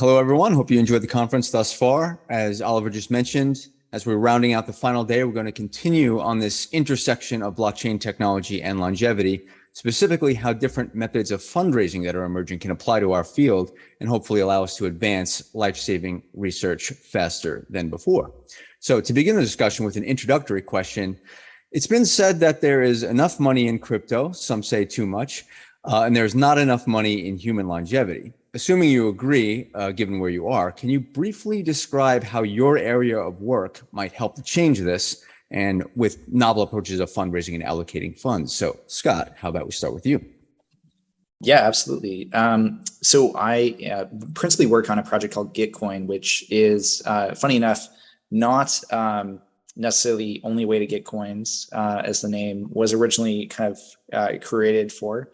Hello, everyone. Hope you enjoyed the conference thus far. As Oliver just mentioned, as we're rounding out the final day, we're going to continue on this intersection of blockchain technology and longevity, specifically how different methods of fundraising that are emerging can apply to our field and hopefully allow us to advance life-saving research faster than before. So to begin the discussion with an introductory question, it's been said that there is enough money in crypto, some say too much, and there's not enough money in human longevity. Assuming you agree, given where you are, can you briefly describe how your area of work might help to change this and with novel approaches of fundraising and allocating funds? So Scott, how about we start with you? Yeah, absolutely. So I principally work on a project called Gitcoin, which is, funny enough, not necessarily only way to get coins, as the name was originally kind of created for,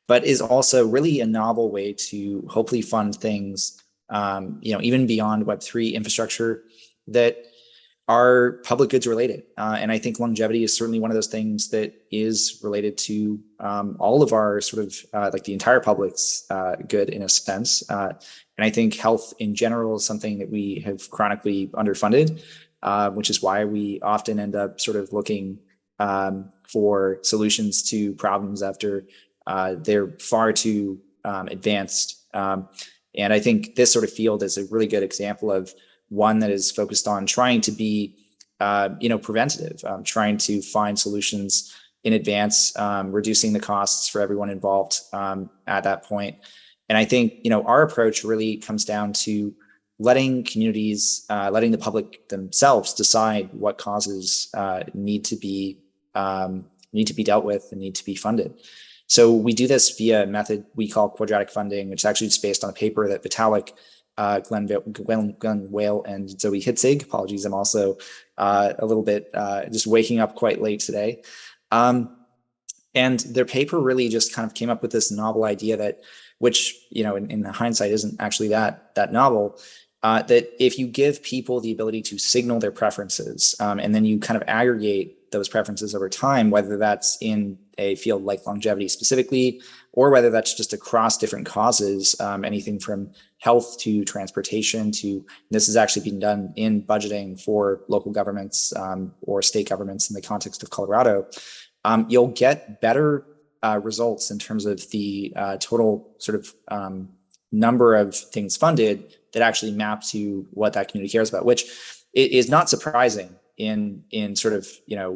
but is also really a novel way to hopefully fund things, even beyond Web3 infrastructure that are public goods related. And I think longevity is certainly one of those things that is related to all of our sort of like the entire public's good in a sense. And I think health in general is something that we have chronically underfunded, which is why we often end up sort of looking for solutions to problems after they're far too advanced. And I think this sort of field is a really good example of one that is focused on trying to be, preventative, trying to find solutions in advance, reducing the costs for everyone involved at that point. And I think, our approach really comes down to letting communities, letting the public themselves decide what causes need to be dealt with and need to be funded. So we do this via a method we call Quadratic Funding, which is actually just based on a paper that Vitalik, Glenn Whale, and Zoe Hitzig, apologies, I'm also a little bit just waking up quite late today. And their paper really just kind of came up with this novel idea that, which, in hindsight isn't actually that novel, that if you give people the ability to signal their preferences, and then you kind of aggregate those preferences over time, whether that's in a field like longevity specifically, or whether that's just across different causes, anything from health to transportation to, this has actually been done in budgeting for local governments or state governments in the context of Colorado, you'll get better results in terms of the total sort of number of things funded that actually map to what that community cares about, which is not surprising in sort of,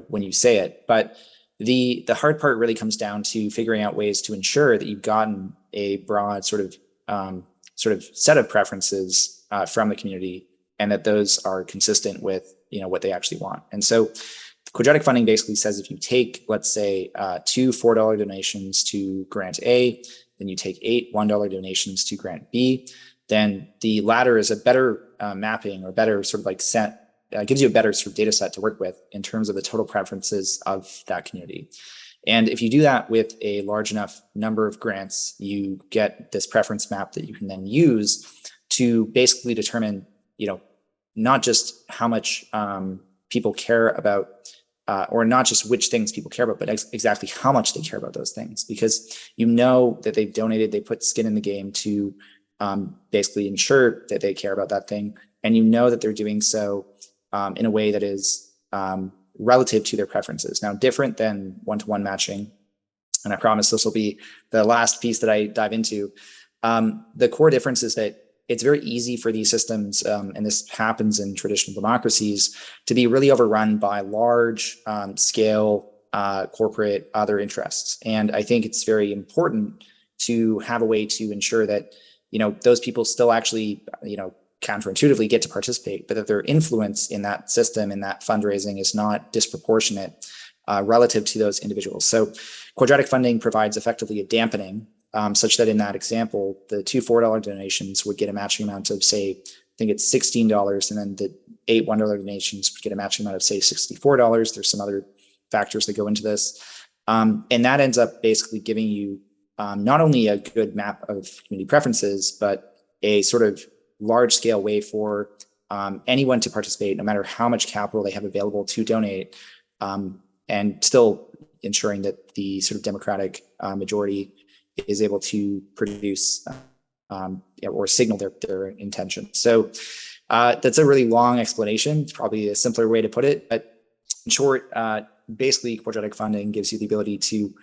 when you say it, but the hard part really comes down to figuring out ways to ensure that you've gotten a broad sort of set of preferences from the community, and that those are consistent with, what they actually want. And so Quadratic Funding basically says if you take, let's say, 2 $4 donations to grant A, then you take 8 $1 donations to grant B, then the latter is a better mapping or better sort of like set, gives you a better sort of data set to work with in terms of the total preferences of that community. And if you do that with a large enough number of grants, you get this preference map that you can then use to basically determine, not just how much people care about, or not just which things people care about, but exactly how much they care about those things, because that they've donated, they put skin in the game to basically ensure that they care about that thing. And that they're doing so in a way that is relative to their preferences. Now, different than one-to-one matching, and I promise this will be the last piece that I dive into. The core difference is that it's very easy for these systems, and this happens in traditional democracies, to be really overrun by large scale corporate other interests. And I think it's very important to have a way to ensure that, those people still actually, counterintuitively get to participate, but that their influence in that system, in that fundraising, is not disproportionate relative to those individuals. So Quadratic Funding provides effectively a dampening, such that in that example, the 2 $4 donations would get a matching amount of, say, I think it's $16, and then the 8 $1 donations would get a matching amount of, say, $64. There's some other factors that go into this. And that ends up basically giving you not only a good map of community preferences, but a sort of large scale way for anyone to participate, no matter how much capital they have available to donate, and still ensuring that the sort of democratic majority is able to produce or signal their intention. So that's a really long explanation. It's probably a simpler way to put it. But in short, basically, Quadratic Funding gives you the ability to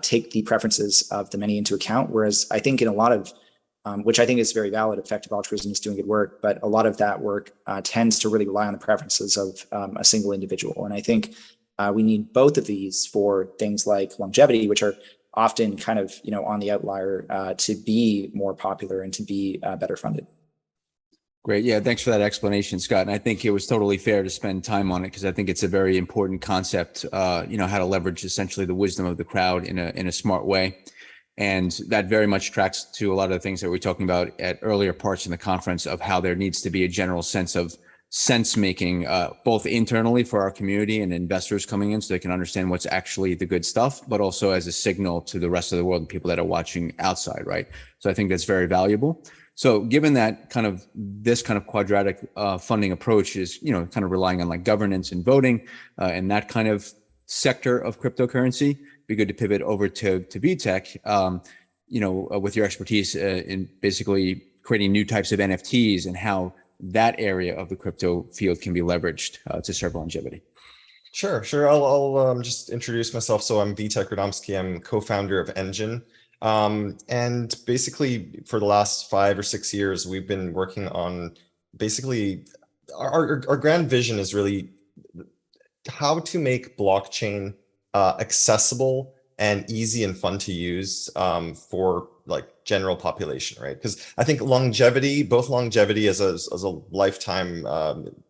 take the preferences of the many into account. Whereas I think in a lot of, which I think is very valid, effective altruism is doing good work, but a lot of that work tends to really rely on the preferences of a single individual. And I think we need both of these for things like longevity, which are often kind of, on the outlier to be more popular and to be better funded. Great. Yeah. Thanks for that explanation, Scott. And I think it was totally fair to spend time on it because I think it's a very important concept, how to leverage essentially the wisdom of the crowd in a smart way. And that very much tracks to a lot of the things that we were talking about at earlier parts in the conference of how there needs to be a general sense of sense making, both internally for our community and investors coming in so they can understand what's actually the good stuff, but also as a signal to the rest of the world and people that are watching outside, right? So I think that's very valuable. So given that this kind of quadratic funding approach is, kind of relying on like governance and voting and that kind of sector of cryptocurrency, be good to pivot over to Witek, with your expertise in basically creating new types of NFTs and how that area of the crypto field can be leveraged to serve longevity. Sure. I'll just introduce myself. So I'm Witek Radomski. I'm co-founder of Enjin. And basically for the last 5 or 6 years, we've been working on basically our grand vision is really how to make blockchain accessible and easy and fun to use for like general population, right? Because I think both longevity as a lifetime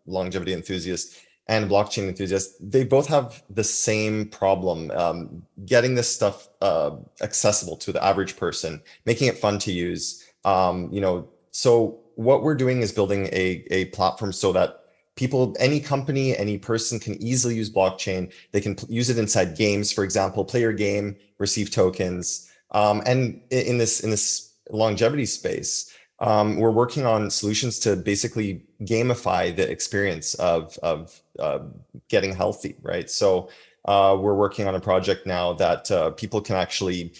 longevity enthusiast and blockchain enthusiast, they both have the same problem, getting this stuff accessible to the average person, making it fun to use. So what we're doing is building a platform so that people, any company, any person can easily use blockchain. They can use it inside games, for example, play your game, receive tokens. And in this longevity space, we're working on solutions to basically gamify the experience of getting healthy, right? So we're working on a project now that people can actually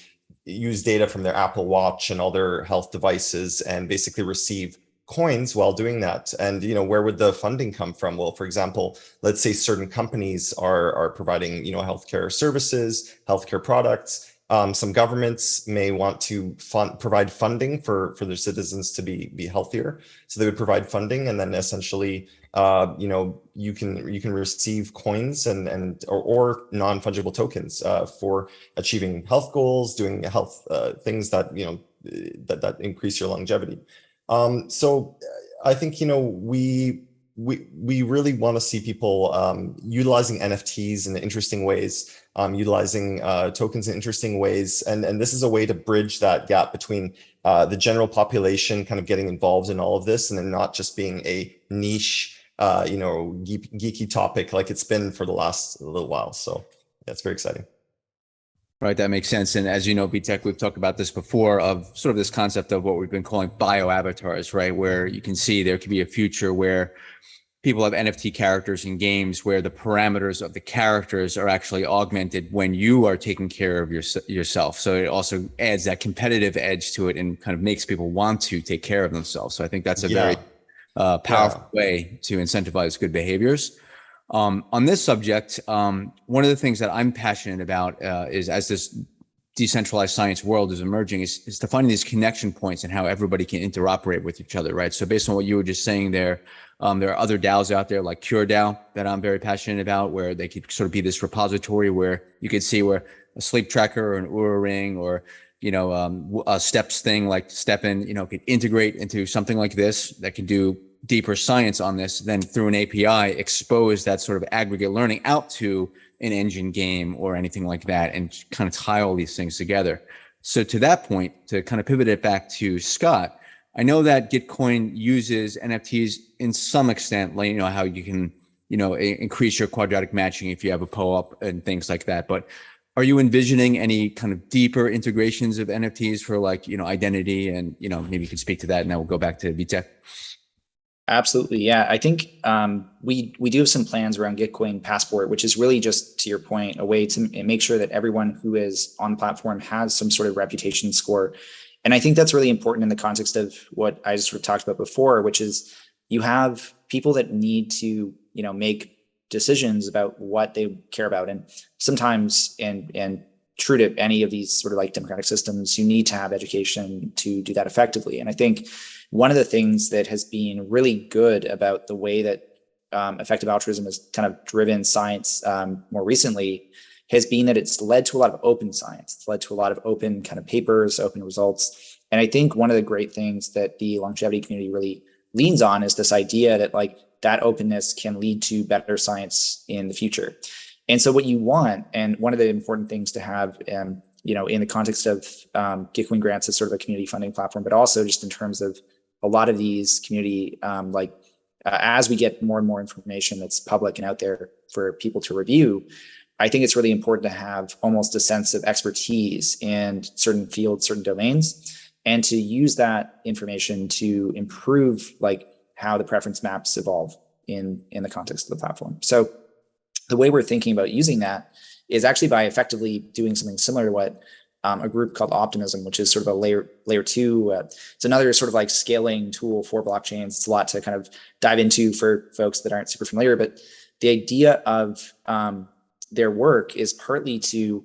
use data from their Apple Watch and all their health devices and basically receive coins while doing that. And where would the funding come from? Well, for example, let's say certain companies are providing healthcare services, healthcare products. Some governments may want to provide funding for their citizens to be healthier. So they would provide funding, and then essentially, you can receive coins or non-fungible tokens for achieving health goals, doing health things that that increase your longevity. So I think we really want to see people utilizing NFTs in interesting ways, utilizing tokens in interesting ways. And this is a way to bridge that gap between the general population kind of getting involved in all of this and then not just being a niche, geeky topic like it's been for the last little while. So that's very exciting. Right, that makes sense. And as you know, Witek, we've talked about this before of sort of this concept of what we've been calling bio avatars, right? Where you can see there could be a future where people have NFT characters in games where the parameters of the characters are actually augmented when you are taking care of yourself. So it also adds that competitive edge to it and kind of makes people want to take care of themselves. So I think that's a very powerful way to incentivize good behaviors. On this subject, one of the things that I'm passionate about is as this decentralized science world is emerging is to find these connection points and how everybody can interoperate with each other, right? So based on what you were just saying there are other DAOs out there like CureDAO that I'm very passionate about, where they could sort of be this repository where you could see where a sleep tracker or an Oura ring or a steps thing like StepN, could integrate into something like this that can do deeper science on this, then through an API expose that sort of aggregate learning out to an Enjin game or anything like that and kind of tie all these things together. So to that point, to kind of pivot it back to Scott, I know that Gitcoin uses NFTs in some extent, like, how you can, increase your quadratic matching if you have a POAP and things like that. But are you envisioning any kind of deeper integrations of NFTs for like, identity and, maybe you can speak to that and then we'll go back to Witek. Absolutely. Yeah. I think we do have some plans around Gitcoin Passport, which is really just, to your point, a way to make sure that everyone who is on the platform has some sort of reputation score. And I think that's really important in the context of what I just sort of talked about before, which is you have people that need to, make decisions about what they care about. And sometimes, and true to any of these sort of like democratic systems, you need to have education to do that effectively. And I think one of the things that has been really good about the way that effective altruism has kind of driven science more recently has been that it's led to a lot of open science. It's led to a lot of open kind of papers, open results. And I think one of the great things that the longevity community really leans on is this idea that like that openness can lead to better science in the future. And so what you want, and one of the important things to have, in the context of Gitcoin grants as sort of a community funding platform, but also just in terms of a lot of these community, as we get more and more information that's public and out there for people to review, I think it's really important to have almost a sense of expertise in certain fields, certain domains, and to use that information to improve like how the preference maps evolve in the context of the platform. So the way we're thinking about using that is actually by effectively doing something similar to what a group called Optimism, which is sort of a layer two. It's another sort of like scaling tool for blockchains. It's a lot to kind of dive into for folks that aren't super familiar, but the idea of their work is partly to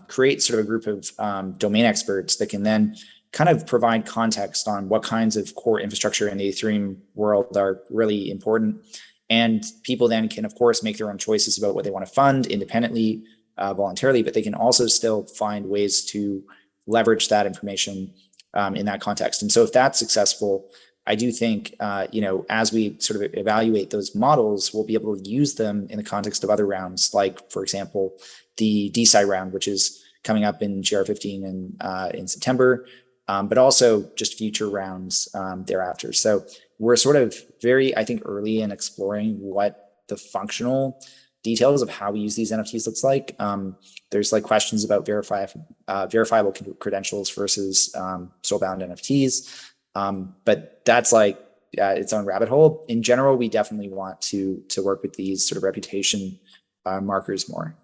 create sort of a group of domain experts that can then kind of provide context on what kinds of core infrastructure in the Ethereum world are really important. And people then can, of course, make their own choices about what they want to fund independently, voluntarily, but they can also still find ways to leverage that information in that context. And so if that's successful, I do think, as we sort of evaluate those models, we'll be able to use them in the context of other rounds, like, for example, the DeSci round, which is coming up in GR15 in September, but also just future rounds thereafter. So we're sort of very, I think, early in exploring what the functional details of how we use these NFTs looks like. There's like questions about verifiable credentials versus soulbound NFTs. But that's like its own rabbit hole. In general, we definitely want to work with these sort of reputation markers more.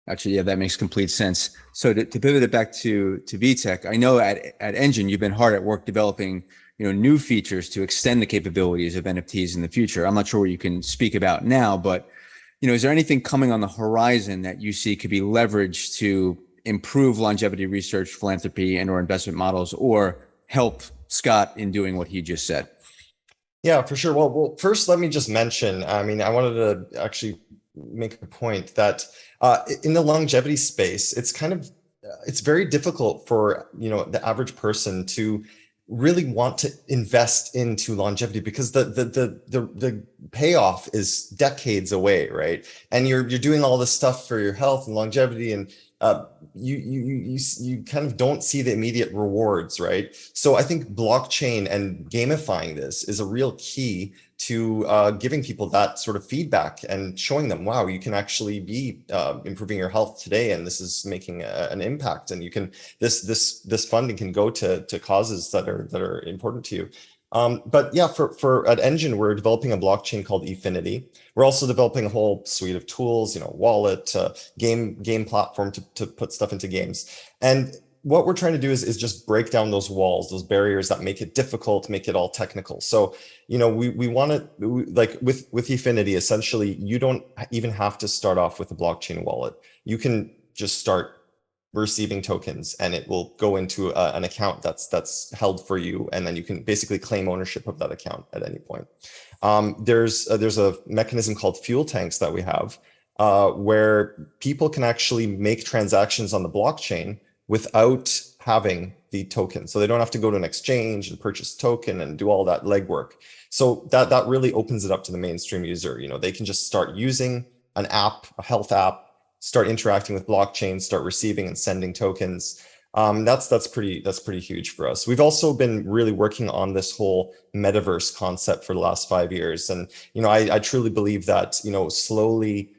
Actually, yeah, that makes complete sense. So to pivot it back to Witek, I know at Enjin, you've been hard at work developing new features to extend the capabilities of NFTs in the future. I'm not sure what you can speak about now, but is there anything coming on the horizon that you see could be leveraged to improve longevity research, philanthropy, and/or investment models, or help Scott in doing what he just said? Yeah, for sure. Well, first, let me just mention, I wanted to actually make a point that in the longevity space, it's very difficult for, the average person to really want to invest into longevity because the payoff is decades away, right? And you're doing all this stuff for your health and longevity, and you kind of don't see the immediate rewards, right? So I think blockchain and gamifying this is a real key to giving people that sort of feedback and showing them, wow, you can actually be improving your health today, and this is making an impact, and you can this funding can go to causes that are important to you. But yeah, for at Enjin, we're developing a blockchain called Affinity. We're also developing a whole suite of tools, wallet, game platform to put stuff into games. And what we're trying to do is just break down those walls, those barriers that make it difficult, make it all technical. So, we want to, like with Affinity, essentially, you don't even have to start off with a blockchain wallet. You can just start receiving tokens, and it will go into an account that's held for you, and then you can basically claim ownership of that account at any point. There's a mechanism called fuel tanks that we have, where people can actually make transactions on the blockchain without having the token. So they don't have to go to an exchange and purchase token and do all that legwork. So that really opens it up to the mainstream user. They can just start using an app, a health app, start interacting with blockchain, start receiving and sending tokens. That's pretty huge for us. We've also been really working on this whole metaverse concept for the last 5 years. And, I truly believe that, slowly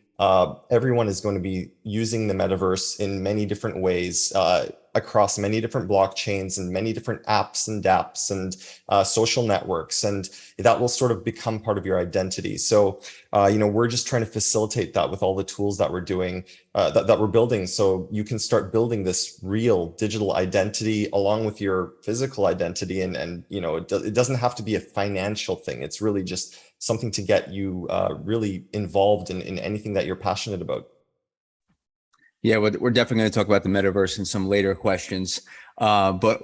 everyone is going to be using the metaverse in many different ways. across many different blockchains and many different apps and dApps and social networks, and that will sort of become part of your identity. So, we're just trying to facilitate that with all the tools that we're doing, that we're building, so you can start building this real digital identity along with your physical identity. And it doesn't have to be a financial thing. It's really just something to get you really involved in anything that you're passionate about. Yeah, we're definitely going to talk about the metaverse in some later questions. But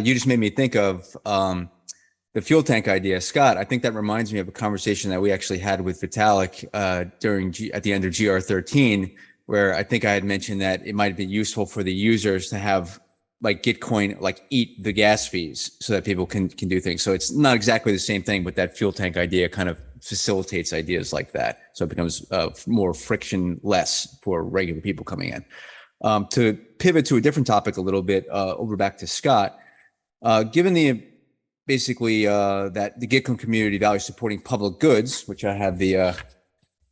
you just made me think of the fuel tank idea. Scott, I think that reminds me of a conversation that we actually had with Vitalik at the end of GR13, where I think I had mentioned that it might be useful for the users to have like Gitcoin, like eat the gas fees so that people can do things. So it's not exactly the same thing, but that fuel tank idea kind of facilitates ideas like that. So it becomes more frictionless for regular people coming in. To pivot to a different topic a little bit, over back to Scott, given that the Gitcoin community values supporting public goods, which I have the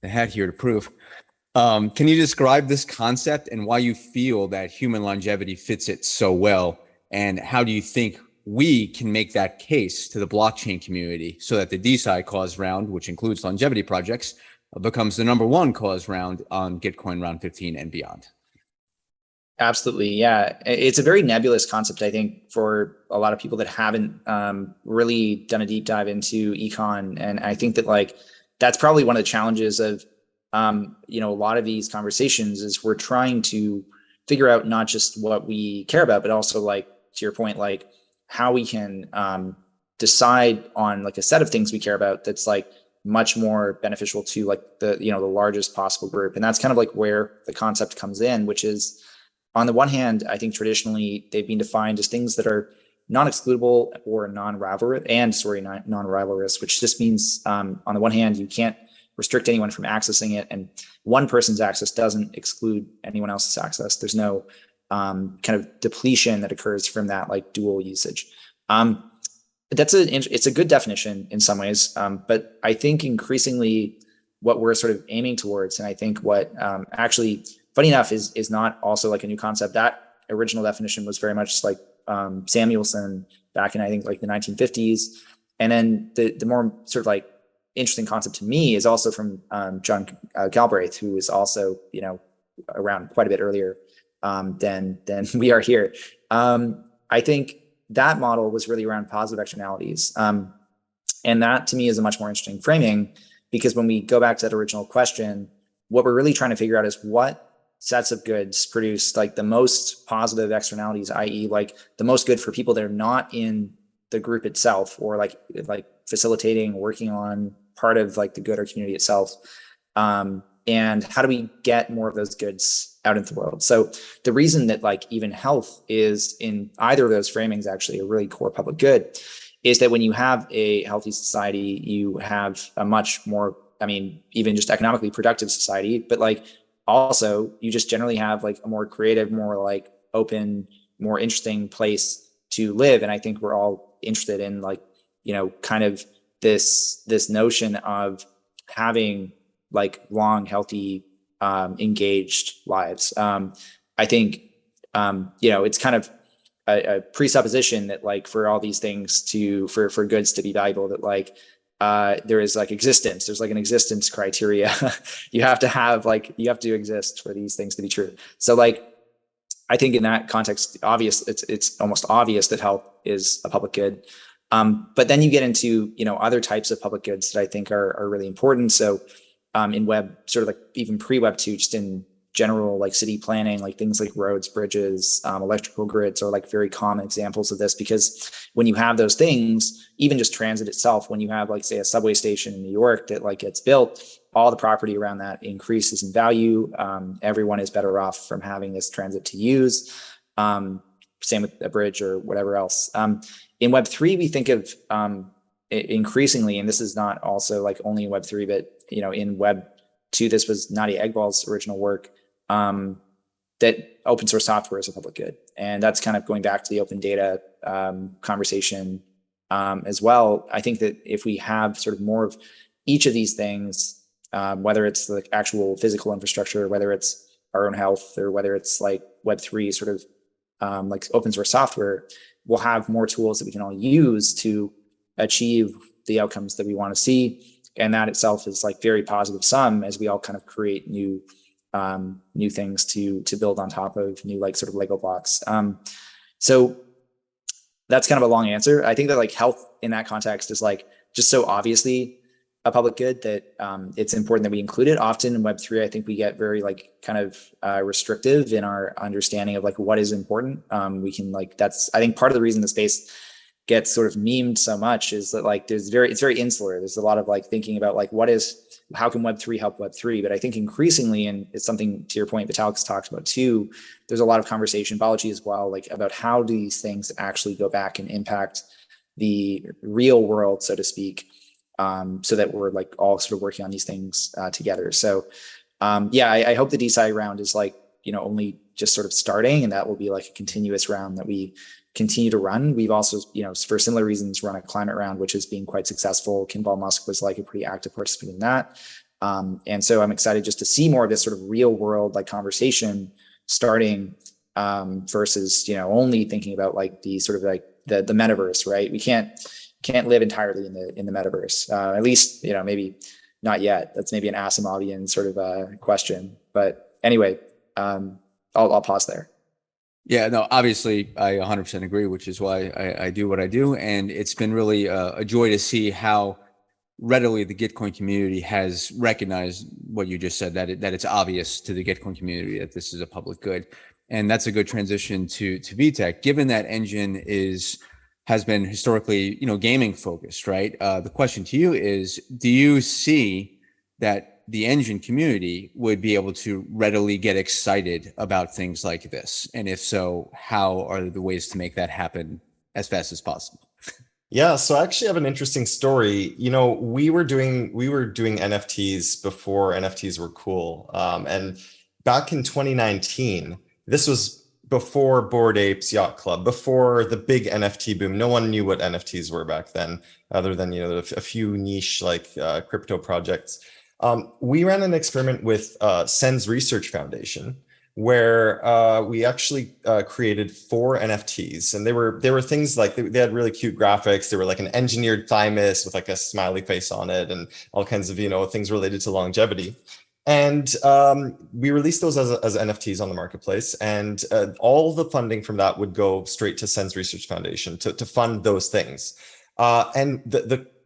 hat here to prove, can you describe this concept and why you feel that human longevity fits it so well? And how do you think we can make that case to the blockchain community so that the DeSci cause round, which includes longevity projects, becomes the #1 cause round on Gitcoin round 15 and beyond? Absolutely. Yeah. It's a very nebulous concept, I think, for a lot of people that haven't really done a deep dive into econ. And I think that that's probably one of the challenges of, a lot of these conversations is we're trying to figure out not just what we care about, but also to your point, how we can decide on a set of things we care about that's much more beneficial to the largest possible group. And that's kind of where the concept comes in, which is, on the one hand, I think traditionally they've been defined as things that are non-excludable or non-rivalrous, which just means on the one hand, you can't restrict anyone from accessing it, and one person's access doesn't exclude anyone else's access. There's no kind of depletion that occurs from that dual usage. It's a good definition in some ways, but I think increasingly what we're sort of aiming towards, and I think what actually, funny enough, is not also a new concept. That original definition was very much Samuelson back in, I think, the 1950s. And then the more sort of interesting concept to me is also from John Galbraith, who is also, around quite a bit earlier than we are here. I think that model was really around positive externalities. And that to me is a much more interesting framing, because when we go back to that original question, what we're really trying to figure out is what sets of goods produce the most positive externalities, i.e. the most good for people that are not in the group itself, or facilitating, working on part of the good or community itself. And how do we get more of those goods out into the world? So the reason that even health is in either of those framings actually a really core public good is that when you have a healthy society, you have a much more, even just economically productive society, but also you just generally have a more creative, more open, more interesting place to live. And I think we're all interested in kind of this notion of having long, healthy, engaged lives. I think, it's kind of a presupposition that for all these things for goods to be valuable, that there is existence. There's an existence criteria. You have to exist for these things to be true. So I think in that context, it's almost obvious that health is a public good. But then you get into, other types of public goods that I think are really important. So in web, sort of even pre-web 2, just in general, city planning, things like roads, bridges, electrical grids are very common examples of this, because when you have those things, even just transit itself, when you have say a subway station in New York that gets built, all the property around that increases in value. Everyone is better off from having this transit to use. Same with a bridge or whatever else. In Web3, we think of increasingly, and this is not also only in Web3, but in Web 2, this was Nadia Eghbal's original work, that open source software is a public good. And that's kind of going back to the open data conversation as well. I think that if we have sort of more of each of these things, whether it's the actual physical infrastructure, whether it's our own health, or whether it's Web3 sort of like open source software, we'll have more tools that we can all use to achieve the outcomes that we want to see. And that itself is like very positive sum as we all kind of create new things to build on top of, new like sort of Lego blocks. So that's kind of a long answer. I think that like health in that context is like just so obviously a public good that it's important that we include it. Often in Web3, I think we get very like kind of restrictive in our understanding of like what is important. We can like, that's, I think part of the reason the space gets sort of memed so much is that like it's very insular. There's a lot of like thinking about like how can Web3 help Web3? But I think increasingly, and it's something to your point, Vitalik's talked about too, there's a lot of conversation, biology as well, like about how do these things actually go back and impact the real world, so to speak, so that we're like all sort of working on these things together. So yeah, I hope the DeSci round is like, only just sort of starting, and that will be like a continuous round that we continue to run. We've also, for similar reasons, run a climate round, which is being quite successful. Kimball Musk was like a pretty active participant in that. And so I'm excited just to see more of this sort of real world like conversation starting versus, only thinking about like the sort of like the metaverse, right? We can't live entirely in the metaverse. At least, maybe not yet. That's maybe an Asimovian sort of question. But anyway, I'll pause there. Yeah, no, obviously I 100% agree, which is why I do what I do. And it's been really a joy to see how readily the Gitcoin community has recognized what you just said, that it's obvious to the Gitcoin community that this is a public good. And that's a good transition to Witek, given that Enjin has been historically, gaming focused, right? The question to you is, do you see that the Enjin community would be able to readily get excited about things like this? And if so, how are the ways to make that happen as fast as possible? Yeah, so I actually have an interesting story. We were doing NFTs before NFTs were cool. And back in 2019, this was before Bored Apes Yacht Club, before the big NFT boom. No one knew what NFTs were back then, other than a few niche like crypto projects. We ran an experiment with Sen's Research Foundation, where we actually created 4 NFTs, and they were things like they had really cute graphics. They were like an engineered thymus with like a smiley face on it, and all kinds of things related to longevity. And we released those as NFTs on the marketplace, and all the funding from that would go straight to Sen's Research Foundation to fund those things. And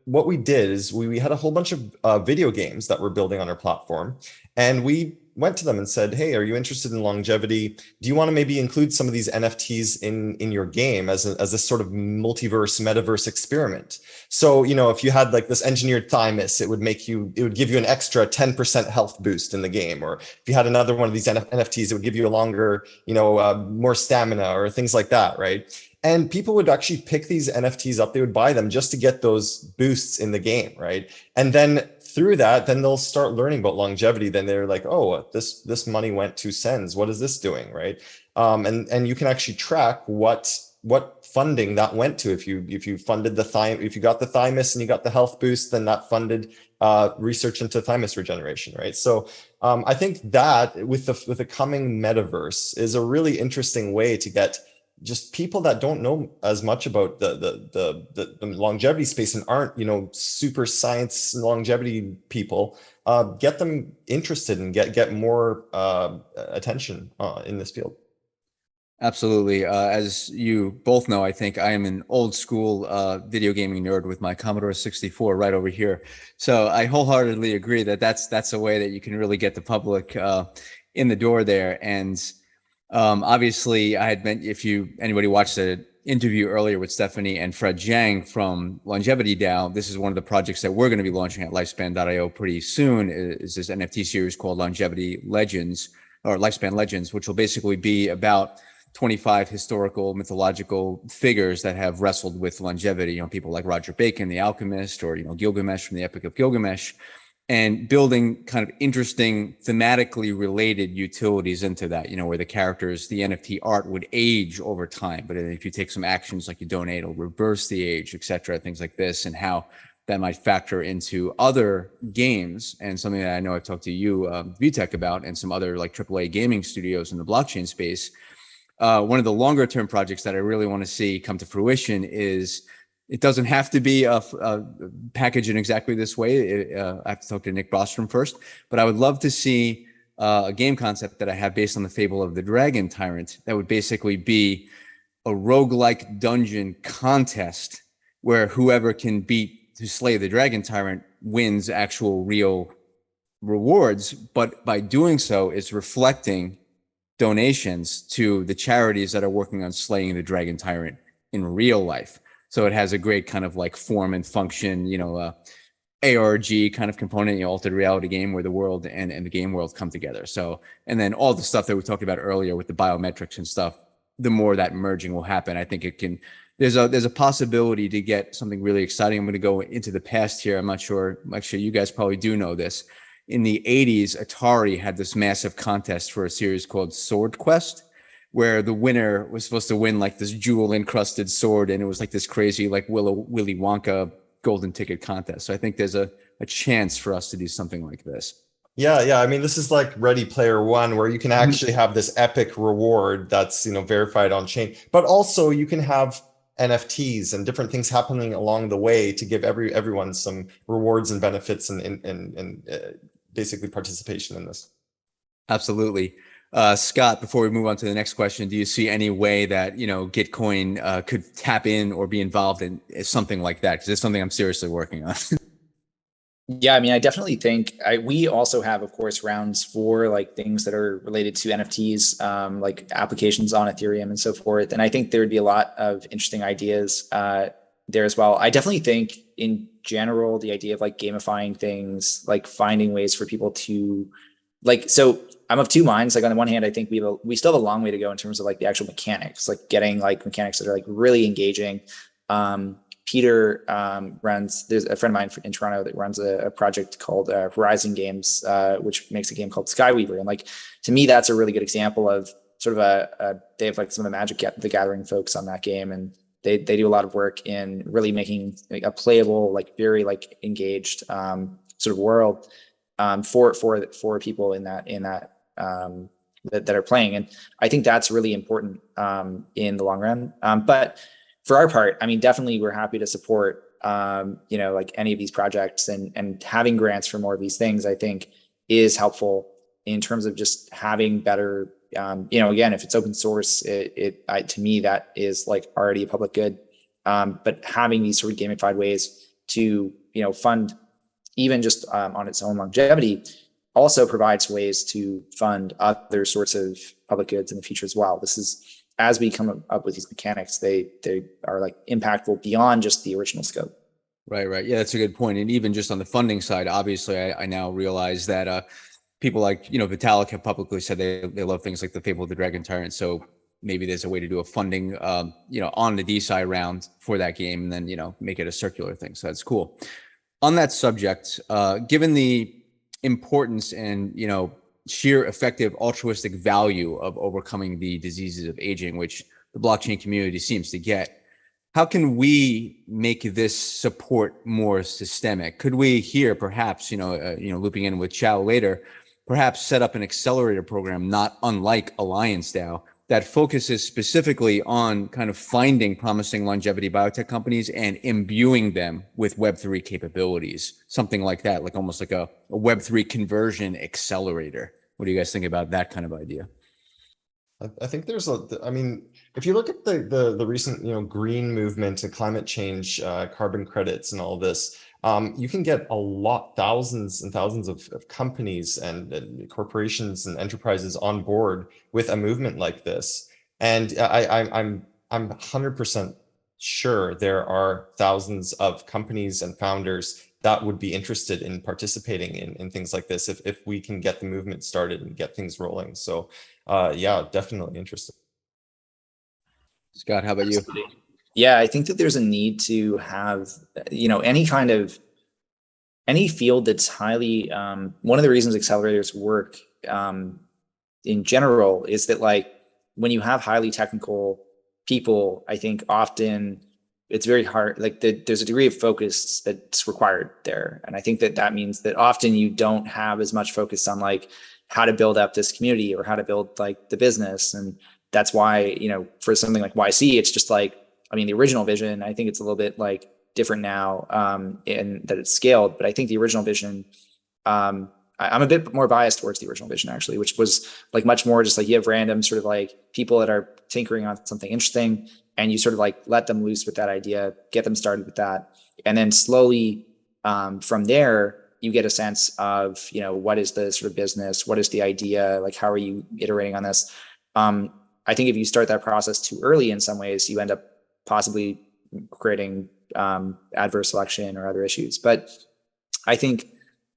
what we did is we had a whole bunch of video games that we're building on our platform, and we went to them and said, hey, are you interested in longevity? Do you want to maybe include some of these NFTs in your game as this sort of multiverse, metaverse experiment? So, if you had like this engineered thymus, it would give you an extra 10% health boost in the game. Or if you had another one of these NFTs, it would give you a longer, more stamina or things like that, right? And people would actually pick these NFTs up. They would buy them just to get those boosts in the game, right? And then through that, then they'll start learning about longevity. Then they're like, oh, this money went to Sens. What is this doing, right? And you can actually track what funding that went to. If you funded if you got the thymus and you got the health boost, then that funded research into thymus regeneration, right? So I think that with the coming metaverse is a really interesting way to get just people that don't know as much about the longevity space and aren't super science longevity people, get them interested and get more attention in this field. Absolutely. As you both know, I think I am an old school video gaming nerd with my Commodore 64 right over here. So I wholeheartedly agree that that's a way that you can really get the public in the door there. And obviously, I had meant anybody watched the interview earlier with Stephanie and Fred Zhang from Longevity DAO, this is one of the projects that we're going to be launching at Lifespan.io pretty soon. Is this NFT series called Longevity Legends or Lifespan Legends, which will basically be about 25 historical mythological figures that have wrestled with longevity. People like Roger Bacon, the alchemist, or Gilgamesh from the Epic of Gilgamesh, and building kind of interesting thematically related utilities into that, where the characters, the NFT art would age over time. But if you take some actions like you donate, it'll reverse the age, et cetera, things like this, and how that might factor into other games. And something that I know I've talked to you, Witek, about, and some other like AAA gaming studios in the blockchain space, One of the longer term projects that I really want to see come to fruition is, it doesn't have to be a package in exactly this way. I have to talk to Nick Bostrom first, but I would love to see a game concept that I have based on the fable of the Dragon Tyrant that would basically be a roguelike dungeon contest where whoever can to slay the Dragon Tyrant wins actual real rewards. But by doing so, it's reflecting donations to the charities that are working on slaying the Dragon Tyrant in real life. So it has a great kind of like form and function, ARG kind of component, altered reality game where the world and the game world come together. So, and then all the stuff that we talked about earlier with the biometrics and stuff, the more that merging will happen, I think it can, there's a possibility to get something really exciting. I'm going to go into the past here. I'm not sure, actually you guys probably do know this. In the 80s, Atari had this massive contest for a series called Sword Quest, where the winner was supposed to win like this jewel encrusted sword. And it was like this crazy, like Willy Wonka golden ticket contest. So I think there's a chance for us to do something like this. Yeah. I mean, this is like Ready Player One, where you can actually have this epic reward that's, verified on chain, but also you can have NFTs and different things happening along the way to give everyone some rewards and benefits and basically participation in this. Absolutely. Scott, before we move on to the next question, do you see any way that, Gitcoin could tap in or be involved in something like that? Because it's something I'm seriously working on. Yeah, I mean, I definitely think we also have, of course, rounds for like things that are related to NFTs, like applications on Ethereum and so forth. And I think there would be a lot of interesting ideas there as well. I definitely think in general, the idea of like gamifying things, like finding ways for people to so I'm of two minds. Like on the one hand, I think we still have a long way to go in terms of like the actual mechanics, like getting like mechanics that are like really engaging. Peter there's a friend of mine in Toronto that runs a project called Horizon Games, which makes a game called Skyweaver. And like, to me, that's a really good example of sort of they have like some of the Magic the Gathering folks on that game. And they do a lot of work in really making like a playable, like very like engaged sort of world for people in that that are playing. And I think that's really important in the long run. But for our part, I mean, definitely we're happy to support, like any of these projects, and having grants for more of these things, I think is helpful in terms of just having better, again, if it's open source, to me, that is like already a public good. But having these sort of gamified ways to, fund even just on its own longevity also provides ways to fund other sorts of public goods in the future as well. This is, as we come up with these mechanics, they are like impactful beyond just the original scope. Right. Yeah, that's a good point. And even just on the funding side, obviously, I now realize that people like, Vitalik have publicly said they love things like the Fable of the Dragon Tyrant. So maybe there's a way to do a funding, on the DeSci round for that game, and then, make it a circular thing. So that's cool. On that subject, given the importance and, sheer effective altruistic value of overcoming the diseases of aging, which the blockchain community seems to get, how can we make this support more systemic? Could we here perhaps, looping in with Chow later, perhaps set up an accelerator program not unlike Alliance DAO that focuses specifically on kind of finding promising longevity biotech companies and imbuing them with Web3 capabilities, something like that, like almost like a Web3 conversion accelerator. What do you guys think about that kind of idea? I think there's if you look at the recent, green movement and climate change, carbon credits and all this, you can get thousands and thousands of companies and corporations and enterprises on board with a movement like this. And I'm 100% sure there are thousands of companies and founders that would be interested in participating in things like this if we can get the movement started and get things rolling. So yeah, definitely interested. Scott, how about you? Yeah, I think that there's a need to have, any field that's highly, one of the reasons accelerators work in general is that like when you have highly technical people, I think often it's very hard, like there's a degree of focus that's required there. And I think that means that often you don't have as much focus on like how to build up this community or how to build like the business. And that's why, for something like YC, it's just like, I mean, the original vision, I think it's a little bit like different now, in that it's scaled, but I think the original vision, I'm a bit more biased towards the original vision actually, which was like much more just like you have random sort of like people that are tinkering on something interesting, and you sort of like let them loose with that idea, get them started with that. And then slowly from there, you get a sense of, what is the sort of business? What is the idea? Like, how are you iterating on this? I think if you start that process too early in some ways, you end up possibly creating adverse selection or other issues. But I think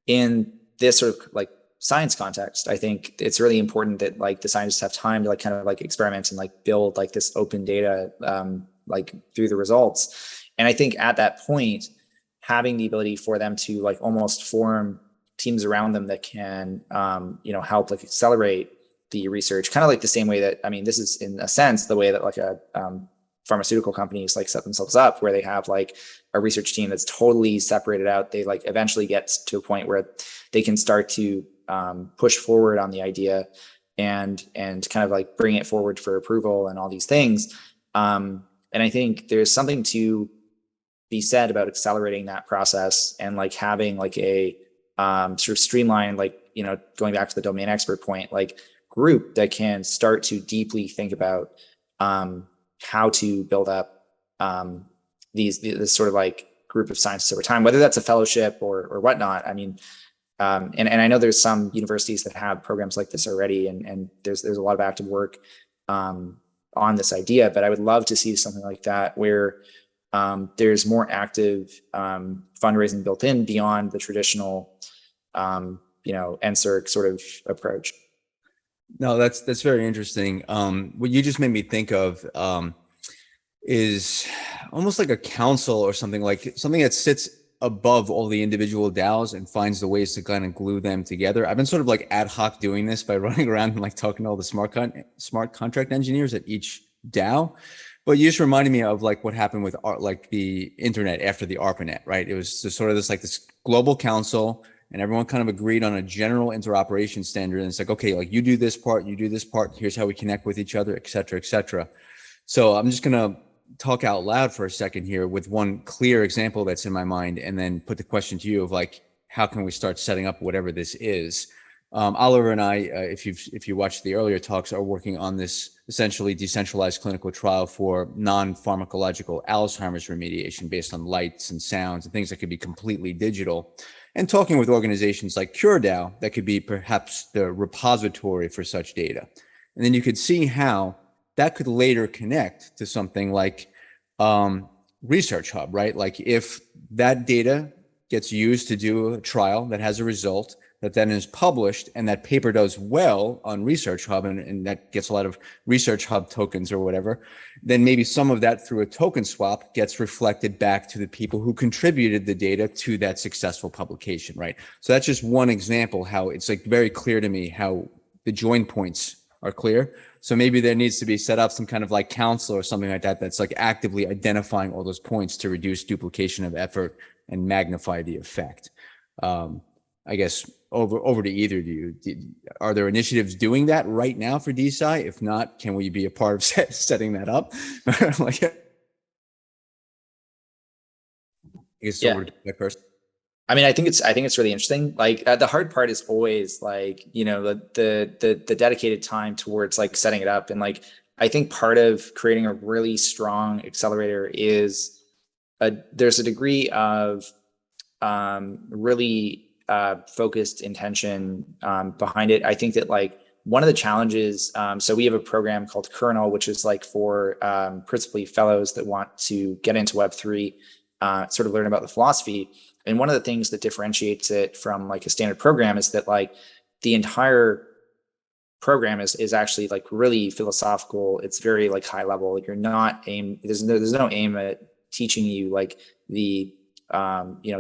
in this sort of like science context, I think it's really important that like the scientists have time to like kind of like experiment and like build like this open data like through the results. And I think at that point, having the ability for them to like almost form teams around them that can help like accelerate the research, kind of like the same way that, I mean, this is in a sense the way that like a pharmaceutical companies like set themselves up, where they have like a research team that's totally separated out. They like eventually get to a point where they can start to push forward on the idea and kind of like bring it forward for approval and all these things. And I think there's something to be said about accelerating that process and like having like a sort of streamlined, like, going back to the domain expert point, like group that can start to deeply think about how to build up this sort of like group of scientists over time, whether that's a fellowship or whatnot. I mean, and I know there's some universities that have programs like this already, and there's a lot of active work on this idea, but I would love to see something like that where there's more active fundraising built in beyond the traditional, NSERC sort of approach. No, that's very interesting. What you just made me think of is almost like a council or something, like something that sits above all the individual DAOs and finds the ways to kind of glue them together. I've been sort of like ad hoc doing this by running around and like talking to all the smart contract engineers at each DAO. But you just reminded me of like what happened with like the internet after the ARPANET, right? It was just sort of this global council, and everyone kind of agreed on a general interoperation standard. And it's like, okay, like you do this part, you do this part, here's how we connect with each other, et cetera, et cetera. So I'm just going to talk out loud for a second here with one clear example that's in my mind, and then put the question to you of like, how can we start setting up whatever this is? Oliver and I, if you watched the earlier talks, are working on this essentially decentralized clinical trial for non-pharmacological Alzheimer's remediation based on lights and sounds and things that could be completely digital, and talking with organizations like CureDAO that could be perhaps the repository for such data. And then you could see how that could later connect to something like Research Hub, right? Like if that data gets used to do a trial that has a result that then is published, and that paper does well on Research Hub, and that gets a lot of Research Hub tokens or whatever, then maybe some of that through a token swap gets reflected back to the people who contributed the data to that successful publication, right? So that's just one example how it's like very clear to me how the join points are clear. So maybe there needs to be set up some kind of like council or something like that that's like actively identifying all those points to reduce duplication of effort and magnify the effect. I guess over to either of you. Are there initiatives doing that right now for DeSci? If not, can we be a part of setting that up? Like, I guess over to that person. I mean, I think it's really interesting. Like the hard part is always like, the dedicated time towards like setting it up. And like, I think part of creating a really strong accelerator is there's a degree of really focused intention behind it. I think that like one of the challenges, so we have a program called Kernel, which is like for principally fellows that want to get into Web3, sort of learn about the philosophy. And one of the things that differentiates it from like a standard program is that like the entire program is actually like really philosophical. It's very like high level. Like you're not there's no aim at teaching you like the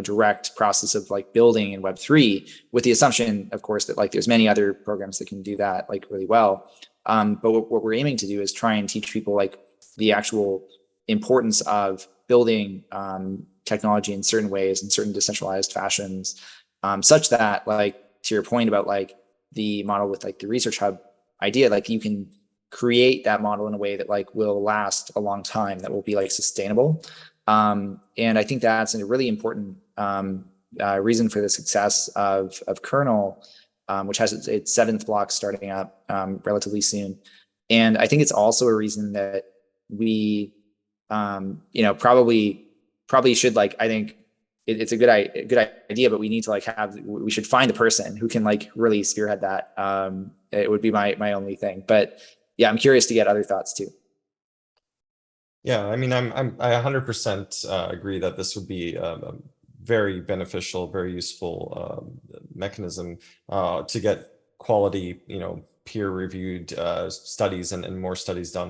direct process of like building in Web3, with the assumption, of course, that like there's many other programs that can do that like really well. But what we're aiming to do is try and teach people like the actual importance of building technology in certain ways, in certain decentralized fashions, such that like to your point about like the model with like the Research Hub idea, like you can create that model in a way that like will last a long time, that will be like sustainable. And I think that's a really important reason for the success of Kernel, which has its 7th block starting up relatively soon. And I think it's also a reason that we, probably should like, I think it's a good idea, but we need to like we should find a person who can like really spearhead that. It would be my only thing, but yeah, I'm curious to get other thoughts too. Yeah, I mean, I 100% agree that this would be a very beneficial, very useful mechanism to get quality, peer-reviewed studies and more studies done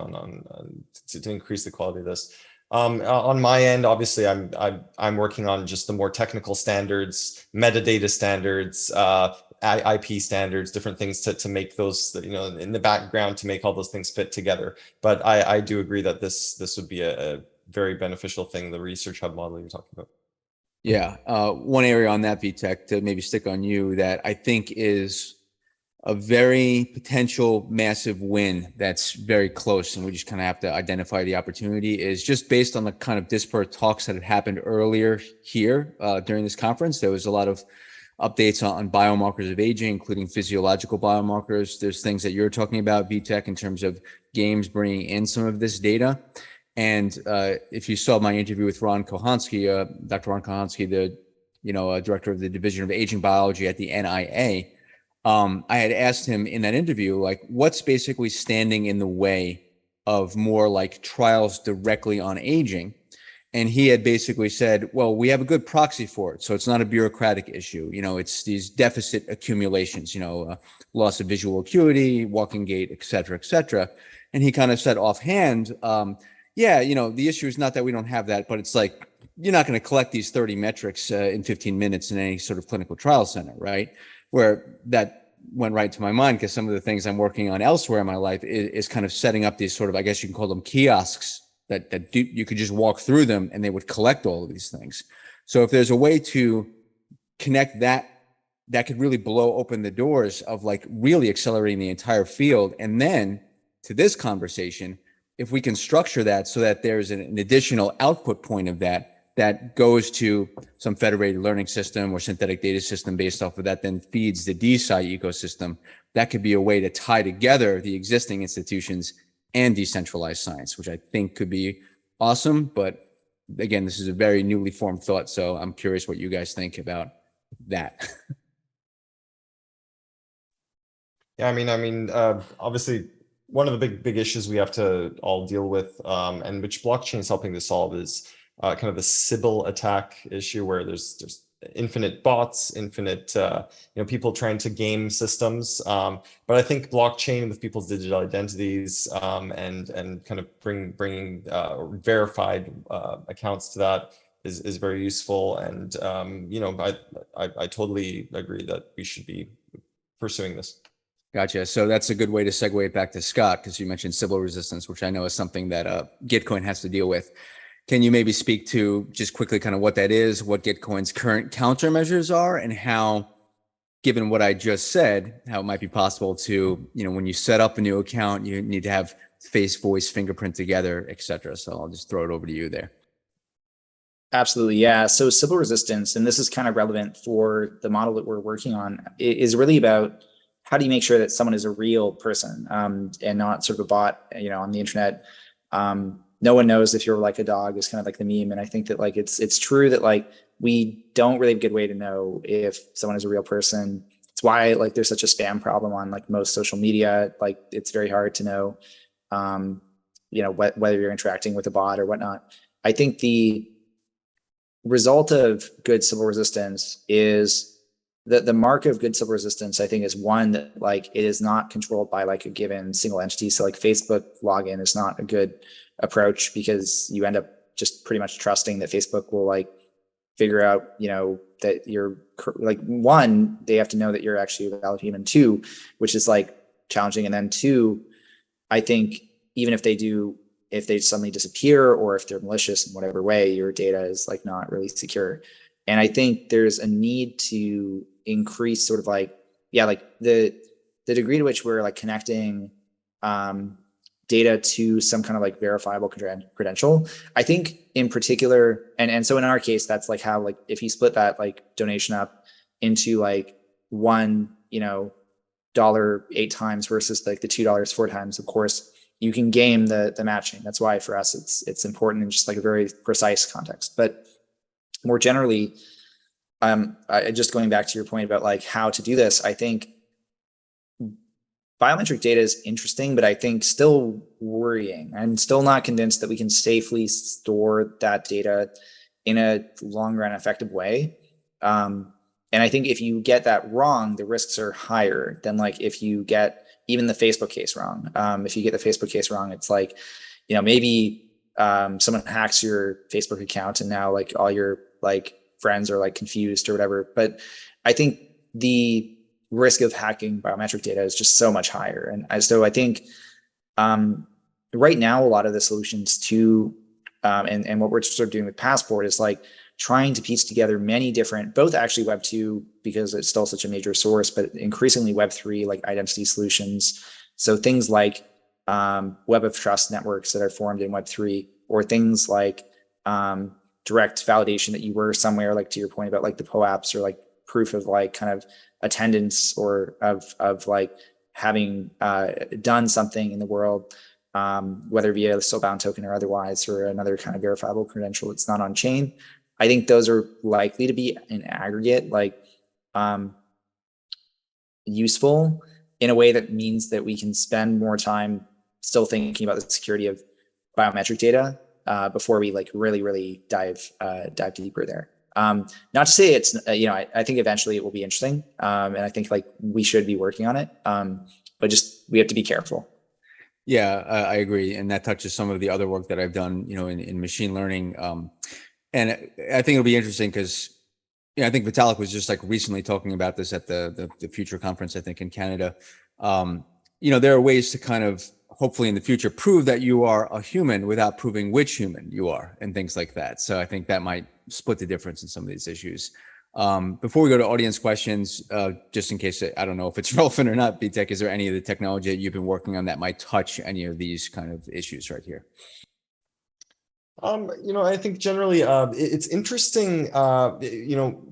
to increase the quality of this. On my end, obviously, I'm working on just the more technical standards, metadata standards, IP standards, different things to make those, in the background to make all those things fit together. But I do agree that this would be a very beneficial thing, the research hub model you're talking about. Yeah, one area on that, Witek, to maybe stick on you, that I think is a very potential massive win that's very close, and we just kind of have to identify the opportunity, is just based on the kind of disparate talks that had happened earlier here during this conference. There was a lot of updates on biomarkers of aging, including physiological biomarkers. There's things that you're talking about, Witek, in terms of games bringing in some of this data. And if you saw my interview with Ron Kohansky, Dr. Ron Kohansky, the director of the Division of Aging Biology at the NIA, I had asked him in that interview, like, what's basically standing in the way of more like trials directly on aging? And he had basically said, well, we have a good proxy for it. So it's not a bureaucratic issue. It's these deficit accumulations, loss of visual acuity, walking gait, et cetera, et cetera. And he kind of said offhand, the issue is not that we don't have that, but it's like, you're not going to collect these 30 metrics in 15 minutes in any sort of clinical trial center, right? Where that went right to my mind, because some of the things I'm working on elsewhere in my life is kind of setting up these sort of, I guess you can call them kiosks, that you could just walk through them and they would collect all of these things. So if there's a way to connect that could really blow open the doors of like really accelerating the entire field. And then to this conversation, if we can structure that so that there's an additional output point of that goes to some federated learning system or synthetic data system based off of that, then feeds the DeSci ecosystem, that could be a way to tie together the existing institutions and decentralized science, which I think could be awesome. But again, this is a very newly formed thought, so I'm curious what you guys think about that. Yeah, I mean, obviously, one of the big issues we have to all deal with, and which blockchain is helping to solve, is kind of the Sybil attack issue, where there's infinite bots, infinite people trying to game systems. But I think blockchain with people's digital identities and kind of bringing verified accounts to that is very useful. And I totally agree that we should be pursuing this. Gotcha. So that's a good way to segue it back to Scott, because you mentioned Sybil resistance, which I know is something that Gitcoin has to deal with. Can you maybe speak to just quickly kind of what that is, what Gitcoin's current countermeasures are, and how, given what I just said, how it might be possible to, when you set up a new account, you need to have face, voice, fingerprint together, et cetera. So I'll just throw it over to you there. Absolutely. Yeah. So Sybil resistance, and this is kind of relevant for the model that we're working on, is really about how do you make sure that someone is a real person and not sort of a bot, on the internet. No one knows if you're like a dog is kind of like the meme. And I think that like, it's true that like, we don't really have a good way to know if someone is a real person. It's why like there's such a spam problem on like most social media. Like it's very hard to know, whether you're interacting with a bot or whatnot. I think the result of good Sybil resistance is the mark of good Sybil resistance, I think, is one that like it is not controlled by like a given single entity. So like Facebook login is not a good approach, because you end up just pretty much trusting that Facebook will like figure out, that you're like, one, they have to know that you're actually a valid human. Two, which is like challenging. And then two, I think even if they suddenly disappear or if they're malicious in whatever way, your data is like not really secure. And I think there's a need to increase sort of like, like the degree to which we're like connecting data to some kind of like verifiable credential. I think in particular, and so in our case, that's like how, like, if you split that like donation up into like $1, dollar 8 times versus like the $2 4 times, of course, you can game the matching. That's why for us, it's important in just like a very precise context. But more generally, just going back to your point about like how to do this, I think biometric data is interesting, but I think still worrying. I'm still not convinced that we can safely store that data in a long run effective way. And I think if you get that wrong, the risks are higher than like if you get even the Facebook case wrong. If you get the Facebook case wrong, it's like, maybe someone hacks your Facebook account and now like all your like friends are like confused or whatever. But I think the risk of hacking biometric data is just so much higher. And so I think right now, a lot of the solutions to, and what we're sort of doing with Passport is like trying to piece together many different, both actually Web2, because it's still such a major source, but increasingly Web3, like identity solutions. So things like web of trust networks that are formed in Web3, or things like direct validation that you were somewhere, like to your point about like the POAPs, or like proof of like kind of attendance or of like having done something in the world, whether via the soulbound token or otherwise, or another kind of verifiable credential that's not on chain. I think those are likely to be in aggregate like useful in a way that means that we can spend more time still thinking about the security of biometric data before we like really dive deeper there. Not to say it's, I think eventually it will be interesting. And I think like we should be working on it. But just, we have to be careful. Yeah, I agree. And that touches some of the other work that I've done, in machine learning. And I think it'll be interesting because, I think Vitalik was just like recently talking about this at the Future conference, I think in Canada. There are ways to kind of hopefully in the future prove that you are a human without proving which human you are and things like that. So I think that might split the difference in some of these issues. Before we go to audience questions, just in case, I don't know if it's relevant or not, Witek, is there any of the technology that you've been working on that might touch any of these kind of issues right here? I think generally it's interesting,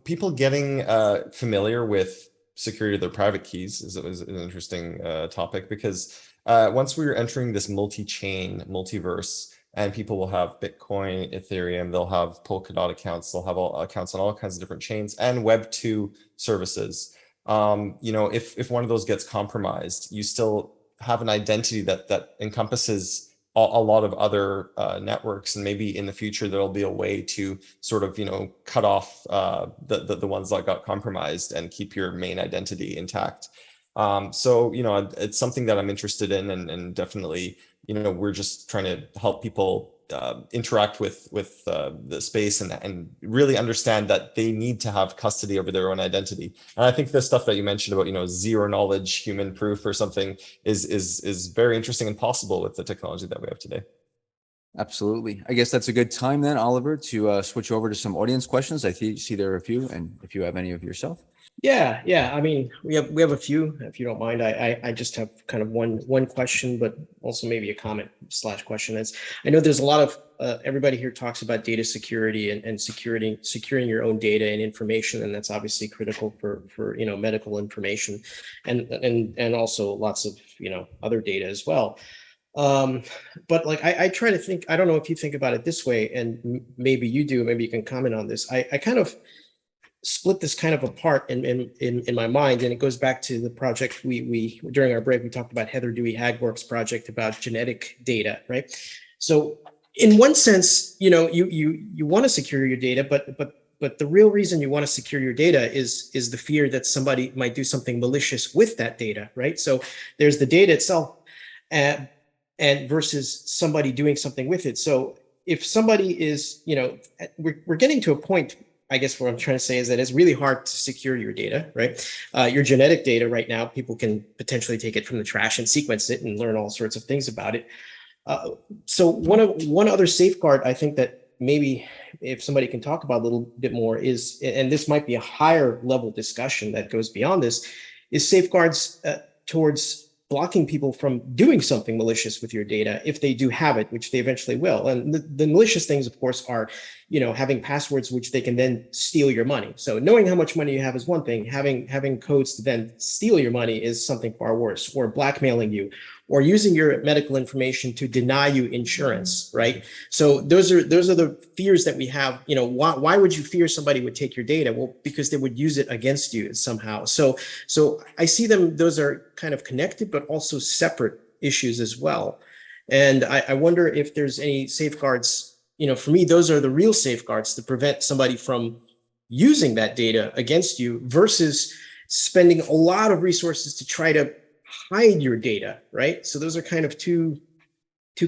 people getting familiar with security of their private keys is an interesting topic, because once we're entering this multi-chain, multiverse, and people will have Bitcoin, Ethereum, they'll have Polkadot accounts, they'll have all accounts on all kinds of different chains, and Web2 services. If one of those gets compromised, you still have an identity that encompasses a lot of other networks, and maybe in the future there'll be a way to sort of cut off the ones that got compromised and keep your main identity intact. So it's something that I'm interested in, and definitely we're just trying to help people interact with the space and really understand that they need to have custody over their own identity. And I think the stuff that you mentioned about zero knowledge human proof or something is very interesting and possible with the technology that we have today. Absolutely. I guess that's a good time then, Oliver, to switch over to some audience questions. I see there are a few, and if you have any of yourself. Yeah. I mean, we have a few, if you don't mind. I just have kind of one question, but also maybe a comment / question. Is I know there's a lot of everybody here talks about data security and securing your own data and information, and that's obviously critical for medical information, and also lots of other data as well. But like I try to think. I don't know if you think about it this way, and maybe you do. Maybe you can comment on this. I kind of split this kind of apart in my mind, and it goes back to the project we during our break we talked about Heather Dewey Hagborg's project about genetic data, right? So in one sense, you want to secure your data, but the real reason you want to secure your data is the fear that somebody might do something malicious with that data, right? So there's the data itself, and versus somebody doing something with it. So if somebody is, we're getting to a point. I guess what I'm trying to say is that it's really hard to secure your data, right? Your genetic data right now, people can potentially take it from the trash and sequence it and learn all sorts of things about it. So one other safeguard I think that maybe if somebody can talk about a little bit more is, and this might be a higher level discussion that goes beyond this, is safeguards towards blocking people from doing something malicious with your data if they do have it, which they eventually will. And the malicious things, of course, are, having passwords which they can then steal your money. So knowing how much money you have is one thing. Having codes to then steal your money is something far worse, or blackmailing you, or using your medical information to deny you insurance, right? So those are the fears that we have. Why would you fear somebody would take your data? Well, because they would use it against you somehow. So I see them, those are kind of connected, but also separate issues as well. And I wonder if there's any safeguards. For me, those are the real safeguards to prevent somebody from using that data against you versus spending a lot of resources to try to hide your data, right? So those are kind of two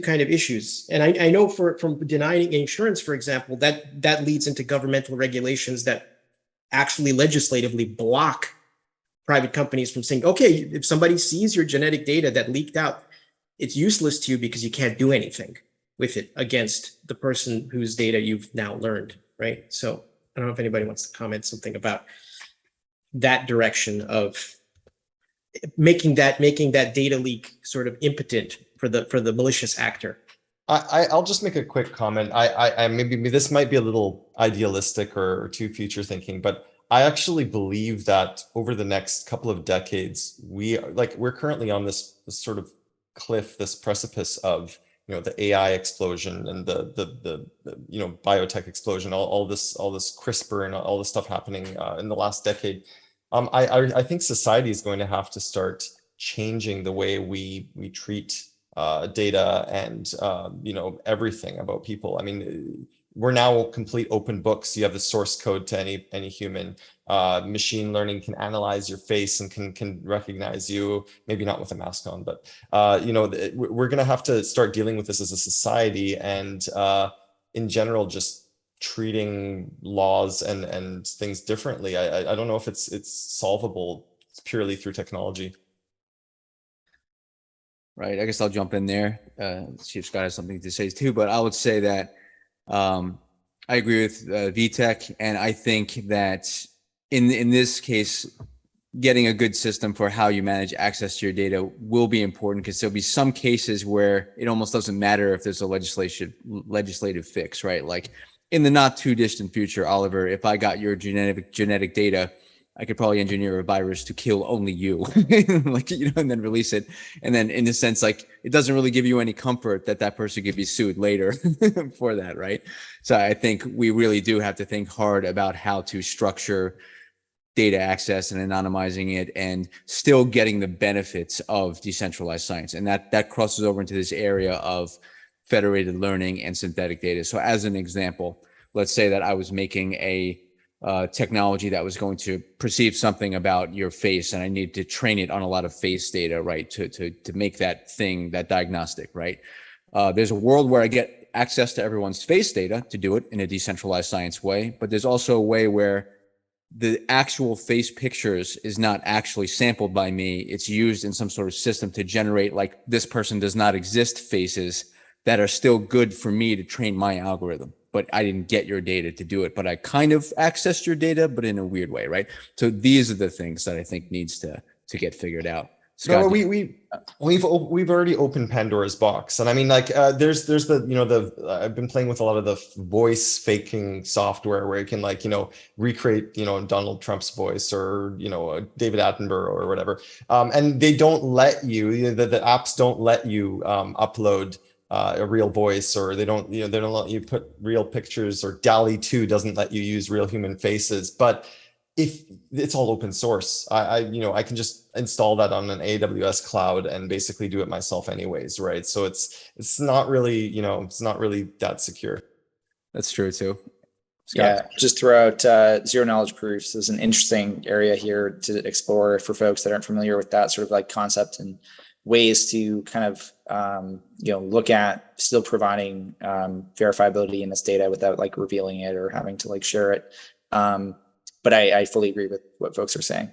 kind of issues. And I know from denying insurance, for example, that leads into governmental regulations that actually legislatively block private companies from saying, okay, if somebody sees your genetic data that leaked out, it's useless to you because you can't do anything with it against the person whose data you've now learned, right? So I don't know if anybody wants to comment something about that direction of making that data leak sort of impotent for the malicious actor. I'll just make a quick comment. I maybe this might be a little idealistic or too future thinking, but I actually believe that over the next couple of decades, we're currently on this sort of cliff, this precipice of the AI explosion and the biotech explosion, all this CRISPR and all this stuff happening in the last decade. I think society is going to have to start changing the way we treat data and everything about people. I mean, we're now complete open books. You have the source code to any human. Machine learning can analyze your face and can recognize you. Maybe not with a mask on, but we're going to have to start dealing with this as a society, and in general, just treating laws and things differently. I don't know if it's solvable purely through technology. Right. I guess I'll jump in there. See if Scott has something to say too, but I would say that I agree with Witek, and I think that in this case, getting a good system for how you manage access to your data will be important, because there'll be some cases where it almost doesn't matter if there's a legislative fix, right? Like in the not too distant future, Oliver, if I got your genetic data, I could probably engineer a virus to kill only you, and then release it. And then in a sense, like, it doesn't really give you any comfort that person could be sued later for that, right? So I think we really do have to think hard about how to structure data access and anonymizing it and still getting the benefits of decentralized science. And that crosses over into this area of federated learning and synthetic data. So as an example, let's say that I was making a technology that was going to perceive something about your face, and I need to train it on a lot of face data, right, to make that thing, that diagnostic, right? There's a world where I get access to everyone's face data to do it in a decentralized science way, but there's also a way where the actual face pictures is not actually sampled by me. It's used in some sort of system to generate, like, this person does not exist faces that are still good for me to train my algorithm. But I didn't get your data to do it, but I kind of accessed your data, but in a weird way, right? So these are the things that I think needs to get figured out. Scott, no, we've already opened Pandora's box, and I mean, like, there's the I've been playing with a lot of the voice faking software where you can, like, recreate Donald Trump's voice or David Attenborough or whatever, and they don't let you, the apps don't let you upload a real voice, or they don't let you put real pictures, or DALL-E 2 doesn't let you use real human faces. But if it's all open source, I can just install that on an AWS cloud and basically do it myself anyways, right? So it's not really, it's not really that secure. That's true too. Scott? Yeah, just throw out zero knowledge proofs is an interesting area here to explore for folks that aren't familiar with that sort of like concept, and ways to kind of look at still providing verifiability in this data without like revealing it or having to like share it. But I fully agree with what folks are saying.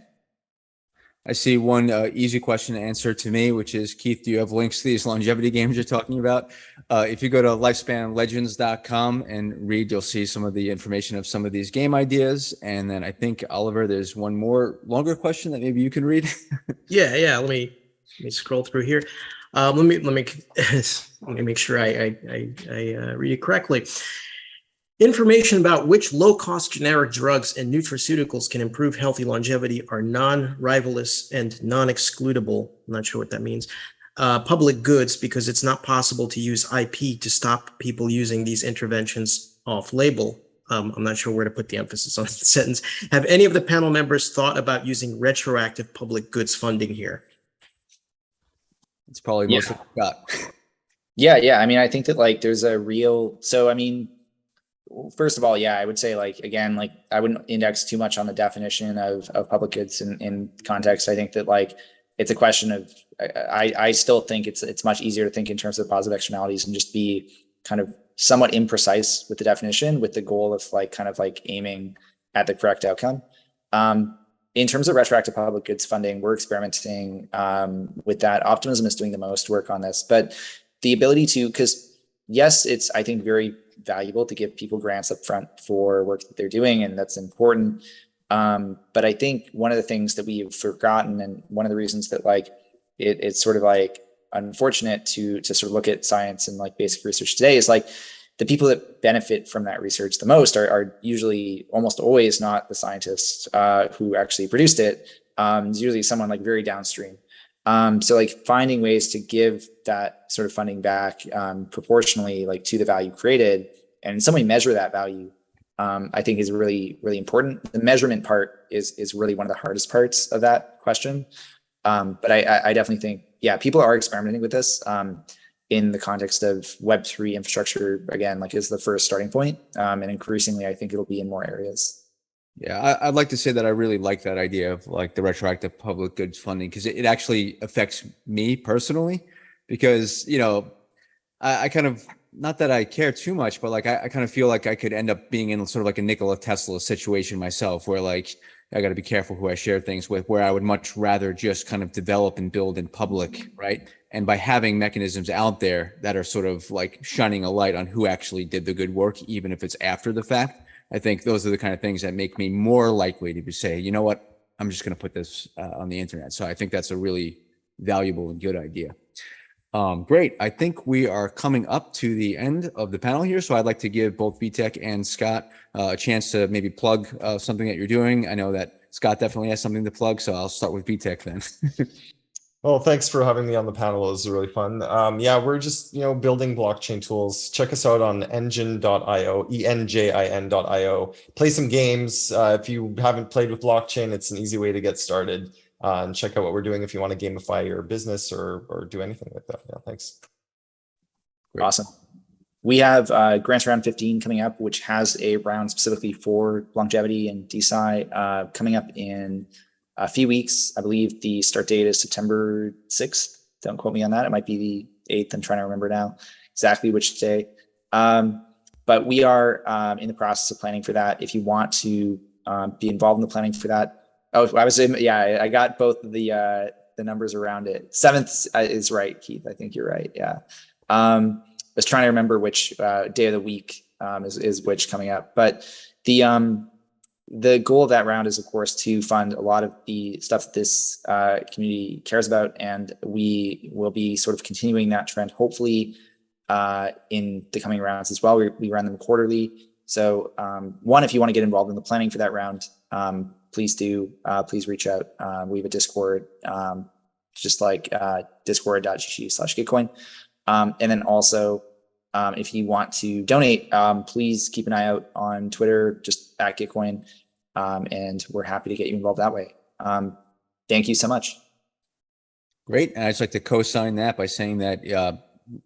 I see one easy question to answer to me, which is, Keith, do you have links to these longevity games you're talking about? If you go to lifespanlegends.com and read, you'll see some of the information of some of these game ideas. And then I think, Oliver, there's one more longer question that maybe you can read. Yeah. Let me scroll through here. Let me make sure I read it correctly. Information about which low-cost generic drugs and nutraceuticals can improve healthy longevity are non-rivalous and non-excludable. I'm not sure what that means. Public goods, because it's not possible to use IP to stop people using these interventions off-label. I'm not sure where to put the emphasis on the sentence. Have any of the panel members thought about using retroactive public goods funding here? It's probably most of Scott. Yeah. I mean, I think that like there's a real, so I mean, first of all, yeah, I would say like, again, like I wouldn't index too much on the definition of public goods in context. I think that like, it's a question of, I still think it's much easier to think in terms of positive externalities and just be kind of somewhat imprecise with the definition, with the goal of like kind of like aiming at the correct outcome. In terms of retroactive public goods funding, we're experimenting with that. Optimism is doing the most work on this, but the ability to, because yes, it's, I think, very valuable to give people grants up front for work that they're doing, and that's important. But I think one of the things that we've forgotten, and one of the reasons that like it's sort of like unfortunate to sort of look at science and like basic research today, is like the people that benefit from that research the most are usually almost always not the scientists who actually produced it. It's usually someone like very downstream. So like finding ways to give that sort of funding back proportionally like to the value created, and in some way measure that value, I think is really, really important. The measurement part is really one of the hardest parts of that question. But I definitely think, yeah, people are experimenting with this in the context of Web3 infrastructure, again, like is the first starting point. And increasingly, I think it'll be in more areas. Yeah, I'd like to say that I really like that idea of like the retroactive public goods funding, because it actually affects me personally, because, you know, I kind of, not that I care too much, but like I kind of feel like I could end up being in sort of like a Nikola Tesla situation myself, where like I got to be careful who I share things with, where I would much rather just kind of develop and build in public, right? And by having mechanisms out there that are sort of like shining a light on who actually did the good work, even if it's after the fact, I think those are the kind of things that make me more likely to say, you know what, I'm just going to put this on the internet. So I think that's a really valuable and good idea. Great. I think we are coming up to the end of the panel here. So I'd like to give both Witek and Scott a chance to maybe plug something that you're doing. I know that Scott definitely has something to plug, so I'll start with Witek then. Well, thanks for having me on the panel. It was really fun. Yeah, we're just, building blockchain tools. Check us out on enjin.io, enjin.io. Play some games. If you haven't played with blockchain, it's an easy way to get started. And check out what we're doing if you want to gamify your business or do anything like that. Yeah, thanks. Great. Awesome. We have Grants Round 15 coming up, which has a round specifically for longevity and DeSci coming up in a few weeks. I believe the start date is September 6th. Don't quote me on that. It might be the 8th. I'm trying to remember now exactly which day. But we are in the process of planning for that. If you want to be involved in the planning for that, I got both of the numbers around it. 7th is right, Keith. I think you're right. Yeah. I was trying to remember which day of the week is which coming up. But the goal of that round is, of course, to fund a lot of the stuff that this community cares about, and we will be sort of continuing that trend, hopefully, in the coming rounds as well. We run them quarterly. So, one, if you want to get involved in the planning for that round, please do. Please reach out. We have a Discord, just like discord.gg/Gitcoin. And then also, if you want to donate, please keep an eye out on Twitter, just at Gitcoin, and we're happy to get you involved that way. Thank you so much. Great. And I'd just like to co-sign that by saying that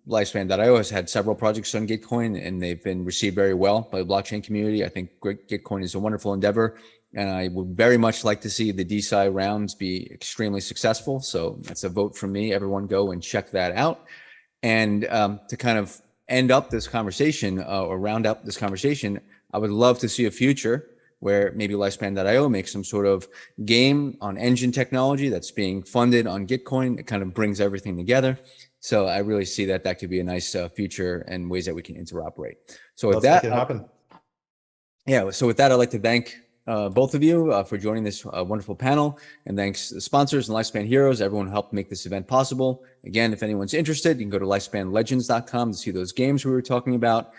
Lifespan.io has had several projects on Gitcoin, and they've been received very well by the blockchain community. I think Gitcoin is a wonderful endeavor, and I would very much like to see the DeSci rounds be extremely successful. So that's a vote from me. Everyone go and check that out. And to kind of end up this conversation or round up this conversation, I would love to see a future where maybe Lifespan.io makes some sort of game on Enjin technology that's being funded on Gitcoin. It kind of brings everything together. So I really see that could be a nice future and ways that we can interoperate. So with Let's that, make it happen. So with that, I'd like to thank both of you for joining this wonderful panel. And thanks to the sponsors and Lifespan Heroes, everyone who helped make this event possible. Again, if anyone's interested, you can go to lifespanlegends.com to see those games we were talking about.